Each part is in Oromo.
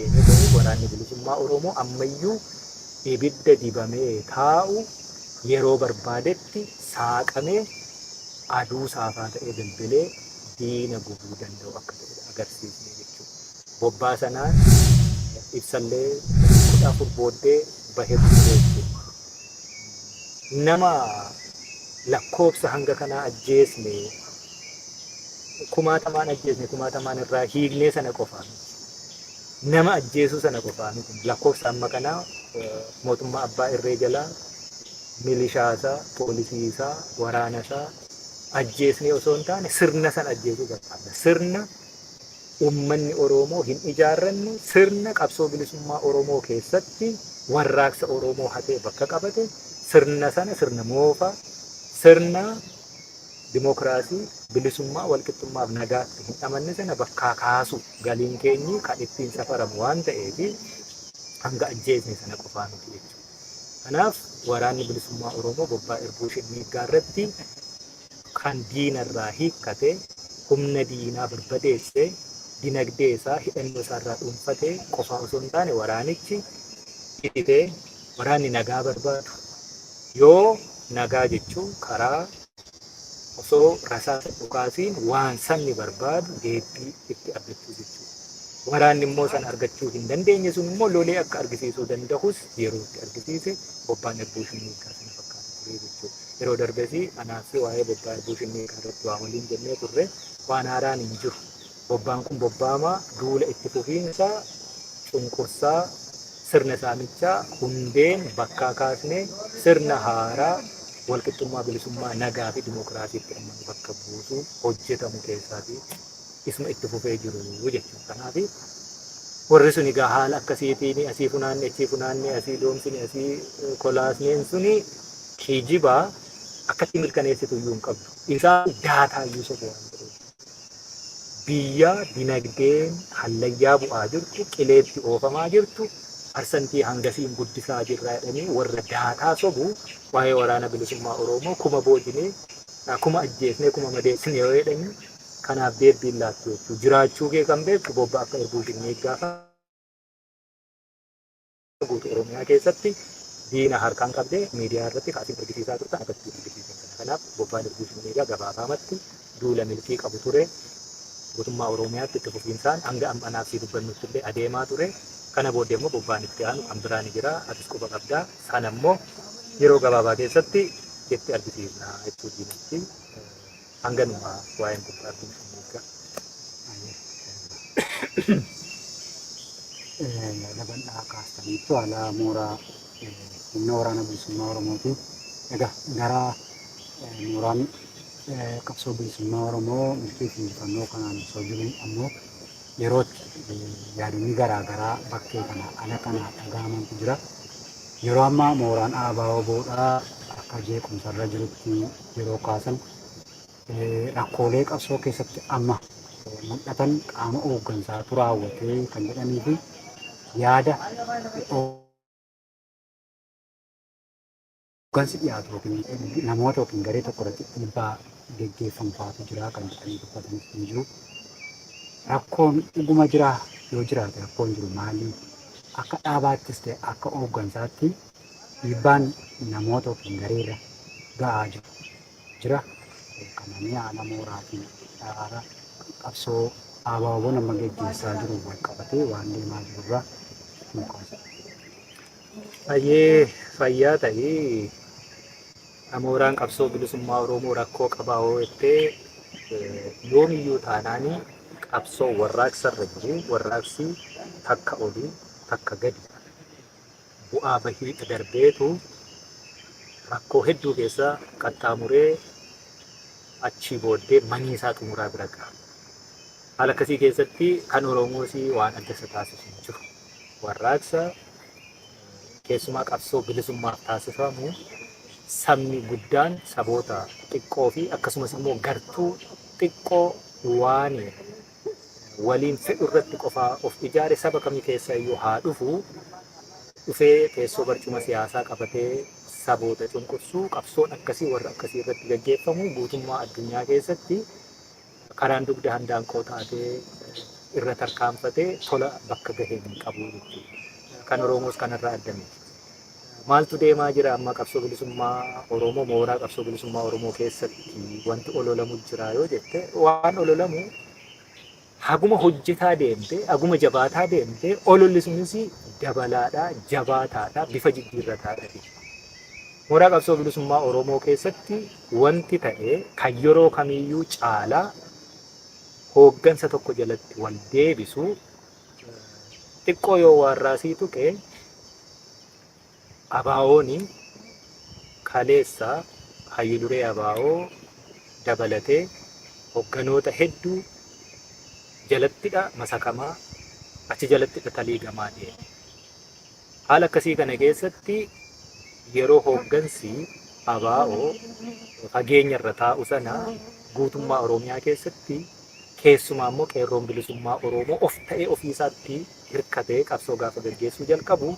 waraanni bilisummaa Oromoo ammayyuu ibidda dibamee taa'u yeroo barbaadetti saaqamee aduu saafaa ta'ee bilbilee diina gubuu danda'u akka ta'e agarsiisne jechuudha. Bobbaa sanaan ibsallee 14 booddee bahee jechuudha. Nama lakkoofsa hanga kanaa ajjeesne kumaatamaan ajjeesne kumaatamaan irraa hiiknee sana qofaa nama ajjeesuu sana qofaa lakkoofsa amma kanaa mootummaa abbaa irree jalaa milishaasaa, poolisiisaa, waraanasaa ajjeesnee osoo hin taane sirna sana ajjeesuu barbaada. Sirna uummanni Oromoo hin ijaarranne, sirna qabsoo bilisummaa Oromoo keessatti warraaqsa Oromoo hatee bakka qabate, sirna sana sirna moofaa, sirna dimokiraasii, bilisummaa, walqixxummaaf nagaatti hin amanne sana bakkaa kaasu galiin keenyi kan ittiin safaramu waan ta'eef hanga ajjeesne sana qofaa miti jechuudha. Kanaaf waraanni bilisummaa Oromoo bobbaa Irbuu Shinniiggaa irratti kan diinarraa hiikkate, humna diinaa barbadeesse, dinagdee isaa hidhannoo isaarraa dhuunfatee qofaa osoo hin taane waraanichi hidhitee waraanni nagaa barbaadu. Yoo nagaa jechuun karaa osoo rasaasa dhukaasiin waan sabni barbaadu deebii itti argachuu jechuudha. Waraanni immoo san argachuu hin dandeenye sun immoo lolee akka argisiisuu danda'us yeroo itti argisiise bobbaan Irbuu Shinniiggaa sana fakkaata ture jechuudha. Yeroo darbesi anaaf waa'ee bobbaa Irbuu Shinniiggaa irratti waa waliin jennee turre waan haaraan hin jiru. Bobbaan kun bobbaamaa duula itti fufiinsa cunqursaa sirna saamichaa hundeen bakkaa kaasnee sirna haaraa walqixxummaa bilisummaa nagaa fi dimokiraasiitti amman bakka buusuu hojjetamu keessaatii isuma itti fufee jiru jechuudha. Kanaaf warri sun egaa haala akkasiitiin asii funaanne achii funaanne asii doomsine asii kolaasneen suni kijibaa akkatti mirkaneessitu iyyuu hin qabdu. Isaan daataa iyyuu sobu waan ta'eef. Biyya dinagdeen hallayyaa bu'aa jirtu, qileetti oofamaa jirtu, parsantii hangasiin guddisaa jirra jedhanii warra daataa sobu waa'ee waraana bilisummaa Oromoo kuma boojinee, kuma ajjeesnee, kuma madeessine yoo jedhanii kanaaf deebiin laattu jechuudha. Jiraachuu kee kan beektu bobbaa akka Irbuu Shinniiggaa guutuu Oromiyaa keessatti diina harkaan qabdee miidiyaa irratti kaasiin argisiisaa turtan akkatti argisiisan. Kanaaf bobbaan Irbuu Shinniiggaa gabaabaamatti duula milkii qabu ture. Guutummaa Oromiyaatti itti fufiinsaan hanga ammanaaf si dubbannutti illee adeemaa ture. Kana booddee immoo bobbaan itti aanu kan biraan jira. Atis quba qabdaa. Sana immoo yeroo gabaabaa keessatti itti argisiisna jechuu diinatti hanganuma waa'een bobbaa Irbuu Shinniiggaa. Dabal'aa kaastaniitu haala mooraa humna waraana bilisummaa Oromooti. Egaa gara mooraan qabsoo bilisummaa Oromoo milkii fi injifannoo kanaan osoo jiru ammoo yerootti yaadonni garaagaraa bakkee kana ala kana dhaga'amantu jira. Yeroo ammaa mooraan ABO boodhaa akka jeequmsarra jirutti yeroo kaasan rakkoolee qabsoo keessatti amma mul'atan qaama hooggansaa raawwatee kan jedhanii fi yaada hooggansi dhiyaatu yookiin namoota yookiin garee tokko irratti dhiibbaa geggeeffamufaatu jira kan jedhanii dubbatanis hin jiru. Rakkoon dhuguma jira yoo jiraate rakkoon jiru maali? Akka dhaabaattis ta'e akka hooggansaatti dhiibbaan namoota yookiin gareerra ga'aa jira. Kananii haala mooraatiin dhaara qabsoo ABO nama geggeessaa jiru wal qabatee waan deemaa jirurraa mukaasa. Baay'ee fayyaa ta'ee mooraan qabsoo bilisummaa Oromoo rakkoo qabaa yoo jettee yoomiyyuu taanaanii qabsoo warraaqsarra jiru warraaqsi takka olii takka gadi bu'aa bahii darbeetu rakkoo hedduu keessa qaxxaamuree achii booddee manii isaa xumuraa bira ga'a. Haala akkasii keessatti kan Oromoos waan adda isa taasisu hin jiru. Warraaqsa keessumaa qabsoo bilisummaaf taasifamu sabni guddaan saboota xiqqoo fi akkasumas immoo gartuu xiqqoo waan waliin fedhu irratti qofaa of ijaare saba kamii keessa iyyuu haa dhufu dhufee teessoo barcuma siyaasaa qabatee saboota cunqursuu qabsoon akkasii warra akkasii irratti gaggeeffamu guutummaa addunyaa keessatti karaan dugda handaanqoo taatee irra tarkaanfatee tola bakka gahee hin qabu jechuudha. Kan Oromoos kanarraa addame. Maaltu deemaa jira amma qabsoo bilisummaa Oromoo mooraa qabsoo bilisummaa Oromoo keessatti wanti ololamu jira yoo jette waan ololamu haguma hojjetaa deemte haguma jabaataa deemte ololli sunis dabalaadhaa jabaataadhaa bifa jijjiirrataadha. Mooraa qabsoo bilisummaa Oromoo keessatti wanti ta'e kan yeroo kamiyyuu caalaa hooggansa tokko jalatti wal deebisu xiqqoo yoo warraasii tuqe ABO'n kaleessa hayyu duree ABO dabalatee hoogganoota hedduu jalattidha masakamaa achi jalattidha taliigamaa deema. Haala akkasii kana keessatti yeroo hooggansi ABO fageenya irra taa'u sana guutummaa Oromiyaa keessatti keessumaa immoo qeerroon bilisummaa Oromoo of ta'ee ofiisaatti hirkatee qabsoo gaafa gaggeessuu jalqabu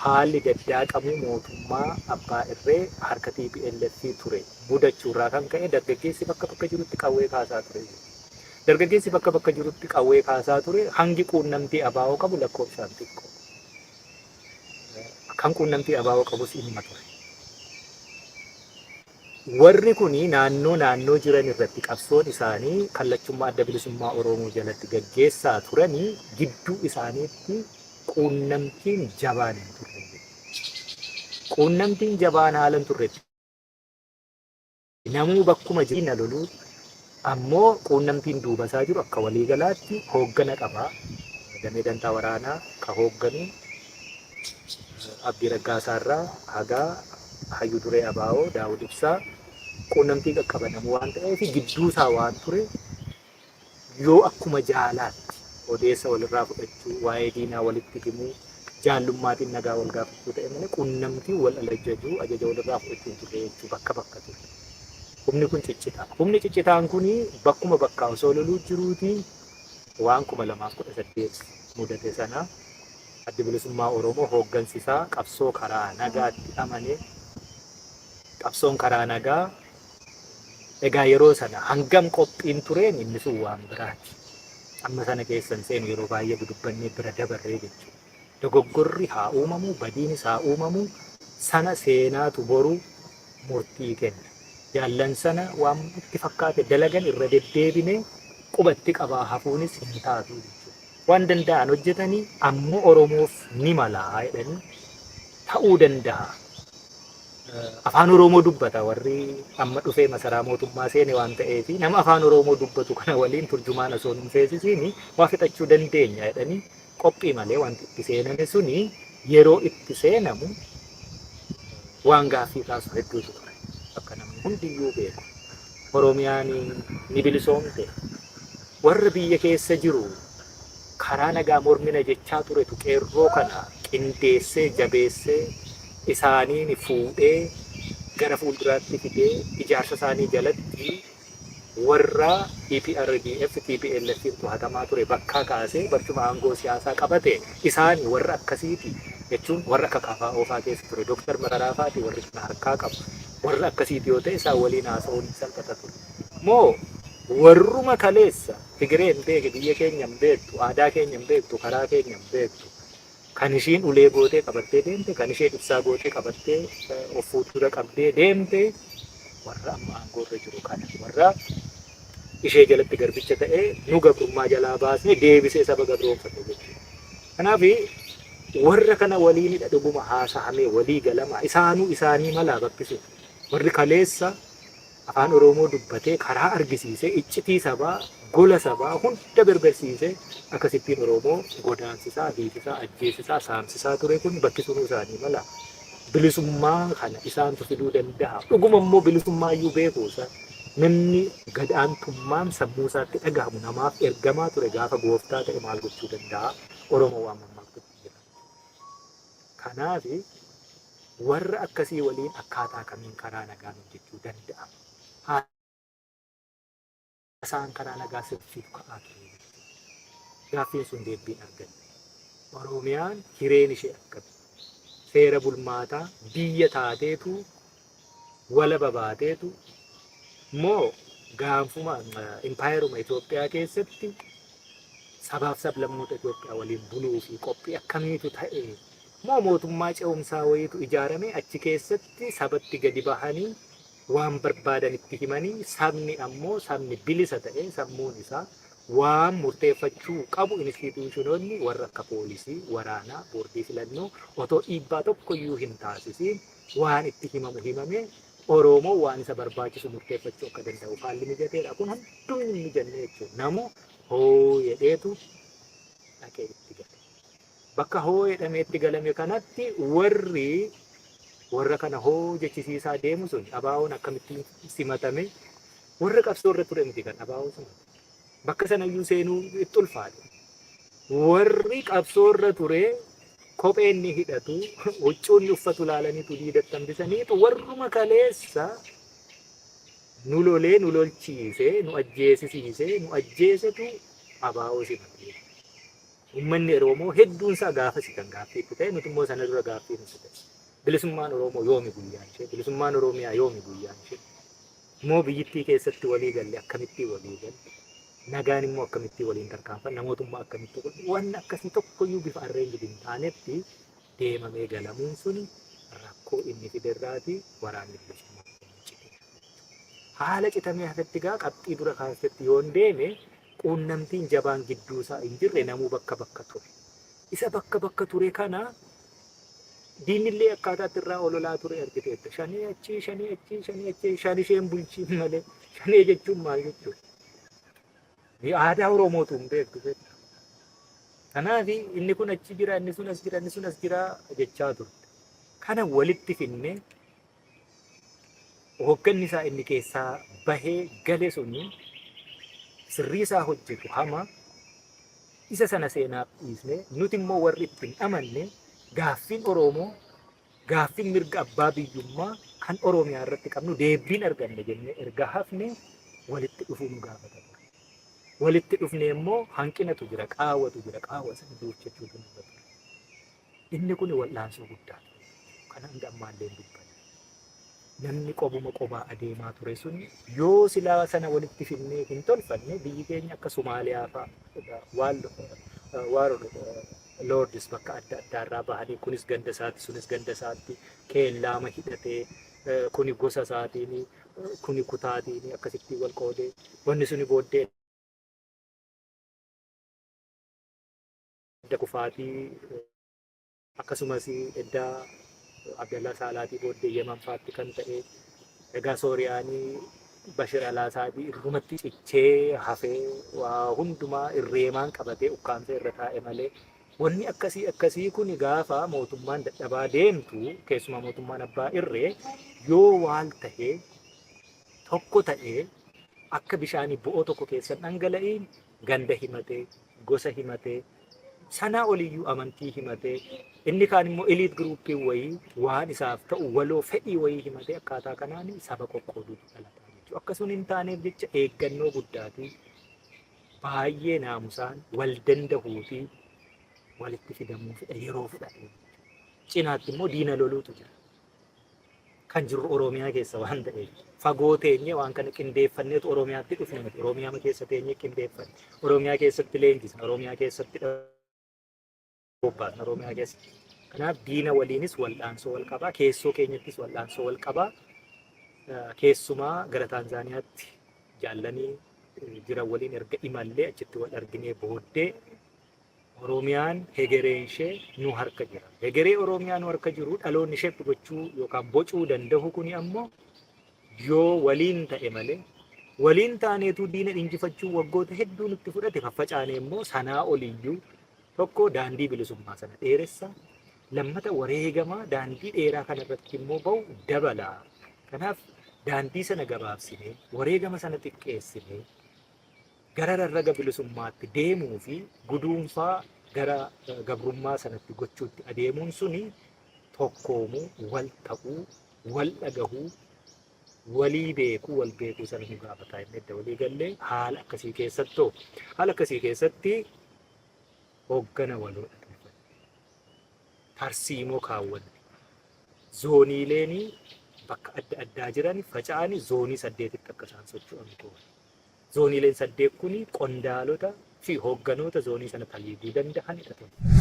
haalli daddaaqamuu mootummaa abbaa irree harka TPLF ture mudachuurraa kan ka'e dargaggeessi bakka bakka jirutti qawwee kaasaa ture. Dargaggeessi bakka bakka jirutti qawwee kaasaa ture hangi quunnamtii ABO qabu lakkoofsaan xiqqoo. Kan quunnamtii ABO qabus dhimma ture. Warri kuni naannoo jiran irratti qabsoon isaanii kallachummaa adda bilisummaa Oromoo jalatti gaggeessaa turanii gidduu isaaniitti quunnamtiin jabaan hin turre. Quunnamtiin jabaan haala hin turretti. Namuu bakkuma jireenya loluu ammoo quunnamtiin duubasaa jiru akka waliigalaatti hooggana qabaa. Damee dantaa waraanaa ka hoogganu Abdii Raggaasaarraa hagaa hayyu duree ABO Daawud Ibsaa quunnamtii qaqqabanamu waan ta'eef gidduu isaa waan ture yoo akkuma jaalaatti odeessa walirraa fudhachuu waa'ee diinaa walitti himuu jaallummaatiin nagaa wal gaafachuu ta'e malee quunnamtii wal ajajuu ajaja walirraa fudhachuu ture jechuu bakka bakka ture. Humni kun ciccita. Humni ciccitaan kun bakkuma bakka osoo loluu jiruuti waan 2018 mudate sana addi bilisummaa Oromoo hooggansisaa qabsoo karaa nagaatti amanee qabsoon karaa nagaa egaa yeroo sana hangam qophiin tureen inni sun waan biraati. Amma sana keessan seenu yeroo baay'ee dudubbannee bira dabarree jechuudha. Dogoggorri haa uumamu, badiinis haa uumamu, sana seenaatu boru murtii kenna. Jaallan sana waan itti fakkaate dalagan irra deddeebine qubatti qabaa hafuunis hin taatu jechuudha. Waan danda'an hojjetanii ammoo Oromoof ni malaa jedhanii ta'uu danda'a. Afaan Oromoo dubbata warri amma dhufee masaraa mootummaa seene waan ta'eef nama afaan Oromoo dubbatu kana waliin turjumaan osoo hin feesisiin waa fixachuu dandeenya jedhanii qophii malee wanti itti seename suni yeroo itti seenamu waan gaaffii kaasu hedduutu ture. Akka namni hundiyyuu beeku. Oromiyaan ni bilisoomte. Warra biyya keessa jiru karaa nagaa mormina jechaa turetu qeerroo kana qindeessee jabeessee isaaniin fuudhee gara fuulduraatti fidee ijaarsa isaanii jalatti warra EPRDF TPLF to'atamaa ture bakka kaasee barcuma aangoo siyaasaa qabate isaanii warra akkasiiti jechuun warra akka KFO fa'aa keessa ture Dr. Mararaa fa'aati warri kana harkaa qabu warra akkasiiti yoo ta'e isaan waliin haasa'uun salphata ture. Moo warruma kaleessa Tigiree hin beekne biyya keenya hin beektu aadaa keenya hin beektu karaa keenya hin beektu kan ishiin ulee gootee qabattee deemte kan isheen ibsaa gootee qabattee of fuuldura qabdee deemte warra amma aangoorra jiru kana warra ishee jalatti garbicha ta'ee nu gabrummaa jalaa baasee deebisee saba gabroonfate jechuudha. Kanaaf warra kana waliinidha dhuguma haasa'amee walii galama isaanii malaa bakkisu warri kaleessa afaan Oromoo dubbatee karaa argisiisee iccitii sabaa gola sabaa hunda berbersiisee akkasittiin Oromoo godaansisaa, hiisisaa, ajjeesisaa, saamsisaa ture kun bakkisuun isaanii mala bilisummaa kana isaantu fiduu danda'a. Dhuguma immoo bilisummaa iyyuu beekuusa namni gadaantummaan sammuu isaatti dhagahamu namaaf ergamaa ture gaafa gooftaa ta'e maal gochuu danda'a? Oromoo waan mammaaktutti jira. Kanaaf warra akkasii waliin akkaataa kamiin karaa nagaan hojjechuu danda'ama. Isaan karaa nagaa sirriitu ka'aa ture. Gaaffiin sun deebiin arganne. Oromiyaan hireen ishee akkami? Seera bulmaataa biyya taateetu walaba baateetu moo gaanfuma impaayeruma Itoophiyaa keessatti sabaaf sablammoota Itoophiyaa waliin buluu fi qophii akkamiitu ta'e moo mootummaa ce'umsaa wayiitu ijaarame achi keessatti sabatti gadi bahanii waan barbaadan itti himanii sabni bilisa ta'e sammuun isaa waan murteeffachuu qabu instituushinoonni warra akka poolisii, waraanaa, boordii filannoo otoo dhiibbaa tokkoyyuu hin taasisiin waan itti himamu himame Oromoo waan isa barbaachisu murteeffachuu akka danda'u haalli mijateedha. Kun hundumni hin mijanne jechuudha. Namu hoo jedheetu dhaqee itti gale. Bakka hoo jedhamee itti galame kanatti warra kana hoo jechisiisaa deemu sun abaawoon akkamitti simatame warra qabsoo irra ture miti kan abaawoo simate. Bakka sanayyuu seenuu itti ulfaate. Warri qabsoo irra ture kopheen ni hidhatu, huccuun uffatu laalaniitu diidattan bisaniitu warruma kaleessa nu lolee nu lolchiisee nu ajjeesisiisee nu ajjeesetu abaawoo simate. Uummanni Oromoo hedduun isaa gaafasi kan gaaffiitti ta'e nuti immoo sana dura gaaffii nuti ta'e. Bilisummaan Oromoo yoomi guyyaan ishee, bilisummaan Oromiyaa yoomi guyyaan ishee. Immoo biyyittii keessatti walii galle akkamitti walii galle. Nagaan immoo akkamitti waliin tarkaanfan namootummaa akkamitti godhu waan akkasii tokkoyyuu bifa harreen gadi hin taanetti deemamee galamuun sun rakkoo inni fiderraati waraanni bilisummaa cite. Haala citamee hafetti gaa qabxii dura kaasetti yoon deeme quunnamtiin jabaan gidduu isaa hin jirre namuu bakka ture. Isa bakka ture kana diinillee akkaataatti irraa ololaa ture argiteetta. Shanii achi isheen bulchiin malee shanii jechuun maal jechuudha? Aadaa Oromootu hin beektu. Kanaaf inni kun achi jira, inni sun as jira, inni sun as jira jechaa turte. Kana walitti finne hoogganni isaa inni keessaa bahee gale suni sirrii isaa hojjetu hama isa sana seenaaf dhiisne nuti immoo warri ittiin amanne gaaffiin Oromoo gaaffiin mirga abbaa biyyummaa kan Oromiyaa irratti qabnu deebiin arganne jennee erga hafne walitti dhufuu nu gaafata. Walitti dhufne immoo hanqinatu jira, qaawwatu jira, qaawwa sana duuchachuutu nu barbaachisu. Inni kun wal'aansoo guddaa kana hanga ammaallee hin dubbanne. Namni qobaa adeemaa ture sun yoo silaa sana walitti finnee hin tolfanne biyyi keenya akka Somaaliyaa fa'aa waan Lordis bakka adda addaarraa bahanii kunis ganda isaatti sunis ganda isaatti keellaama hidhatee kuni gosa isaatiin kuni kutaatiin akkasitti wal qoodee wanni suni booddee edda kufaatii akkasumas edda Abdallah Salaatii booddee Yemen fa'aatti kan ta'e egaa Sooriyaanii Bashir al-Assadii irrumatti cichee hafee waa hundumaa irreemaan qabatee ukkaamsee irra taa'e malee wanni akkasii kun gaafa mootummaan dadhabaa deemtu keessumaa mootummaan abbaa irree yoo waal tahee tokko ta'ee akka bishaanii bo'oo tokko keessa dhangala'iin ganda himatee gosa himatee sanaa oliyyuu amantii himatee inni kaan immoo eliit giruuppii wayii waan isaaf ta'u waloo fedhii wayii himatee akkaataa kanaan saba qoqqooduu dhalataa jechuudha. Akkasumas hin taaneef jecha eeggannoo guddaatii baay'ee naamusaan wal dandahuu fi walitti fidamuu yeroo fudhate. Cinaatti immoo diina loluutu jira. Kan jiru Oromiyaa keessa waan ta'eef fagoo teenyee waan kana qindeeffanneetu Oromiyaatti dhufne miti. Oromiyaa keessa teenyee qindeeffanne. Oromiyaa keessatti leenjisna. Oromiyaa keessatti Oromiyaa keessa. Kanaaf diina waliinis wal'aansoo wal qabaa. Keessoo keenyattis wal'aansoo wal qabaa. Keessumaa gara Taanzaaniyaatti jaallanii jiran waliin erga imallee achitti wal arginee booddee Oromiyaan hegereen ishee nu harka jira. Hegeree Oromiyaa nu harka jiru dhaloonni ishee gochuu yookaan bocuu danda'u kuni ammoo yoo waliin ta'e malee waliin taaneetu diina injifachuu waggoota hedduu nutti fudhate faffacaanee immoo sanaa oliyyuu tokko daandii bilisummaa sana dheeressa lammata wareegama daandii dheeraa kanarratti immoo bahu dabala. Kanaaf daandii sana gabaabsinee wareegama sana xiqqeessinee gara rarraga bilisummaatti deemuu fi guduunfaa gara gabrummaa sanatti gochuutti adeemuun suni tokkoomuu, wal ta'uu, wal dhagahuu, walii beekuu, wal beekuu sana nu gaafataa inni edda walii gallee haala akkasii keessatti hooggana waloo tarsiimoo kaawwanne zooniileenii bakka adda addaa jiran faca'anii zoonii 8tti akka isaan socho'an goone. Zooniileen 8 kuni qondaalota fi hoogganoota zoonii sana kan liiduu danda'anidha ture.